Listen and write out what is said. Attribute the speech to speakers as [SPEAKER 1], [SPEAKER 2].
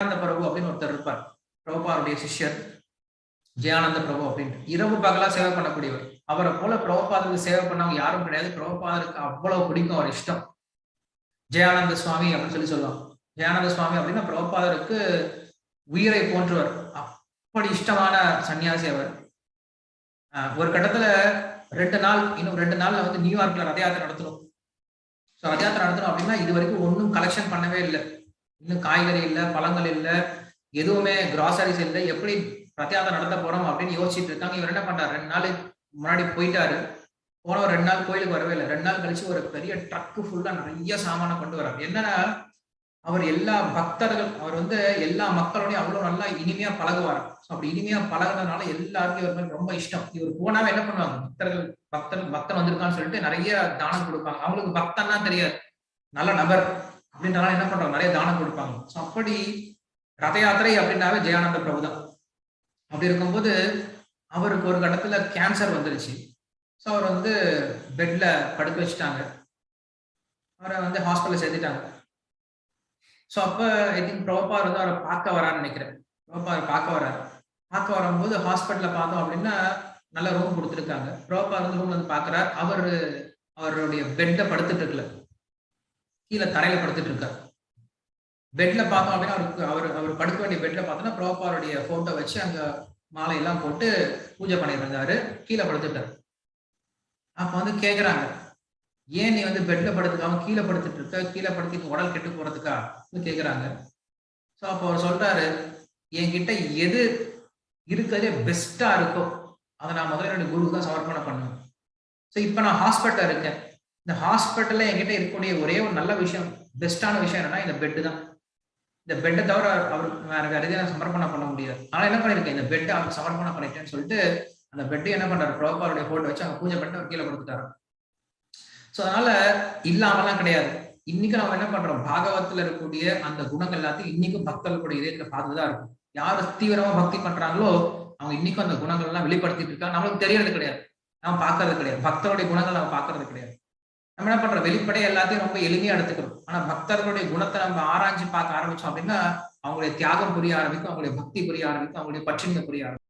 [SPEAKER 1] பிரபு அப்படின்னு ஒருத்தர் இருப்பார். பிரபுபாருடைய சிஷ்யர் ஜெயானந்த பிரபு அப்படின்ட்டு இரவு பகலா சேவை பண்ணக்கூடியவர். அவரை போல பிரபுபாதருக்கு சேவை பண்ணவங்க யாரும் கிடையாது. பிரபுபாதருக்கு அவ்வளவு பிடிக்கும், அவர் இஷ்டம். ஜெயானந்த சுவாமி அப்படின்னு சொல்லுவாங்க. ஜெயானந்த சுவாமி அப்படின்னா பிரபுபாதருக்கு உயிரை போன்றவர். அப்படி இஷ்டமான சன்னியாசி அவர். ஒரு கட்டத்துல 2 நாள், இன்னும் 2 நாள்ல வந்து நியூயார்க்ல ரத யாத்திரை நடத்தணும். ரத யாத்திரை நடத்தணும் அப்படின்னா இது வரைக்கும் ஒன்னும் கலெக்ஷன் பண்ணவே இல்லை. இன்னும் காய்கறி இல்லை, பழங்கள் இல்லை, எதுவுமே கிராசரிஸ் இல்லை. எப்படி ரத யாத்திரை நடத்த போறோம் அப்படின்னு யோசிச்சுட்டு இருக்காங்க. இவர் என்ன பண்றாரு, 2 நாள் முன்னாடி போயிட்டாரு. போனவர் 2 நாள் கோயிலுக்கு வரவே இல்லை. 2 நாள் கழிச்சு ஒரு பெரிய ட்ரக்கு ஃபுல்லா நிறைய சாமான கொண்டு வர்றாரு. என்னன்னா அவர் எல்லா பக்தர்கள், அவர் வந்து எல்லா மக்களோடையும் அவ்வளவு நல்லா இனிமையா பழகுவார். அப்படி இனிமையா பழகுறதுனால எல்லாருக்கும் இவர் மேல ரொம்ப இஷ்டம். இவர் போனாவே என்ன பண்ணுவாங்க, பக்தன் வந்திருக்கான்னு சொல்லிட்டு நிறைய தானம் கொடுப்பாங்க. அவங்களுக்கு பக்தன்னா தெரியாது, நல்ல நபர் அப்படின்றனால என்ன பண்றாங்க, நிறைய தானம் கொடுப்பாங்க. அப்படி ரத யாத்திரை அப்படின்னாவே ஜெயானந்த பிரபு தான். அப்படி இருக்கும்போது அவருக்கு ஒரு கட்டத்துல கேன்சர் வந்துருச்சு. ஸோ அவர் வந்து பெட்ல படுக்க வச்சுட்டாங்க. அவரை வந்து ஹாஸ்பிட்டல் சேர்த்துட்டாங்க. ஸோ அப்ப ஐ திங்க் பிரபுபாதர் வந்து அவரை பார்க்க வரான்னு நினைக்கிறேன். பிரபுபாதர் பார்க்க வராரு. பார்க்க வரும்போது ஹாஸ்பிட்டல்ல பார்த்தோம் அப்படின்னா நல்ல ரூம் கொடுத்துருக்காங்க. பிரபுபாதர் வந்து ரூம்ல வந்து பார்க்கிறார். அவருடைய பெட்ல படுத்துட்டு இருக்கல, கீழே தரையில படுத்துட்டு இருக்காரு. பெட்ல பார்த்தோம் அப்படின்னா அவர் படுக்க வேண்டிய பெட்ல பார்த்தோம்னா பிரபுபாதருடைய போட்டோ வச்சு அங்க மாலையெல்லாம் போட்டு பூஜை பண்ணியிருந்தாரு. கீழே படுத்துட்டாரு. அப்ப வந்து கேக்குறாங்க, ஏன் நீ வந்து பெட்ல படுத்துக்காம கீழே படுத்துட்டு இருக்க, கீழே படுத்து உடல் கெட்டு போறதுக்கா கேக்குறாங்க. ஸோ அப்போ அவர் சொல்றாரு, என்கிட்ட எது இருக்கிறதே பெஸ்டா இருக்கோ அதை நான் முதல்ல என்னுடைய குருக்கு தான் சமர்ப்பணம் பண்ணுவேன். ஸோ இப்போ நான் ஹாஸ்பிட்டல் இருக்கேன். இந்த ஹாஸ்பிட்டல்ல என்கிட்ட இருக்கக்கூடிய ஒரே ஒரு நல்ல விஷயம், பெஸ்டான விஷயம் என்னன்னா இந்த பெட்டு தான். இந்த பெட்டை தவிர அவருக்கு வேற எதையும் சமர்ப்பணம் பண்ண முடியாது. ஆனா என்ன பண்ணிருக்கேன், இந்த பெட்டை அவருக்கு சமர்ப்பணம் பண்ணிட்டேன்னு சொல்லிட்டு அந்த பெட்டை என்ன பண்றாரு, பிரபுபாதருடைய போட்டோ வச்சு அங்க பூஜை பண்ணிட்டு அவர் கீழே கொடுத்துட்டாரு. ஸோ அதனால இல்லாமலாம் கிடையாது. இன்னைக்கு நம்ம என்ன பண்றோம், பாகவத்துல இருக்கக்கூடிய அந்த குணங்கள் எல்லாத்தையும் இன்னைக்கும் பக்தர்களுடைய இதயத்துல பார்த்துதான் இருக்கும். யாரு தீவிரமா பக்தி பண்றாங்களோ அவங்க இன்னைக்கும் அந்த குணங்கள் எல்லாம் வெளிப்படுத்திட்டு இருக்காங்க. நம்மளுக்கு தெரியறது கிடையாது, நம்ம பார்க்கறது கிடையாது. பக்தருடைய குணங்கள் நம்ம பார்க்கறது கிடையாது. நம்ம என்ன பண்றோம், வெளிப்படையா எல்லாத்தையும் ரொம்ப எளிமையா எடுத்துக்கிறோம். ஆனா பக்தர்களுடைய குணத்தை நம்ம ஆராய்ச்சி பார்க்க ஆரம்பிச்சோம் அப்படின்னா அவங்களுடைய தியாகம் புரிய ஆரம்பிக்கும், அவங்களுடைய பக்தி புரிய ஆரம்பிக்கும், அவங்களுடைய பற்றின்மை புரிய ஆரம்பிக்கும்.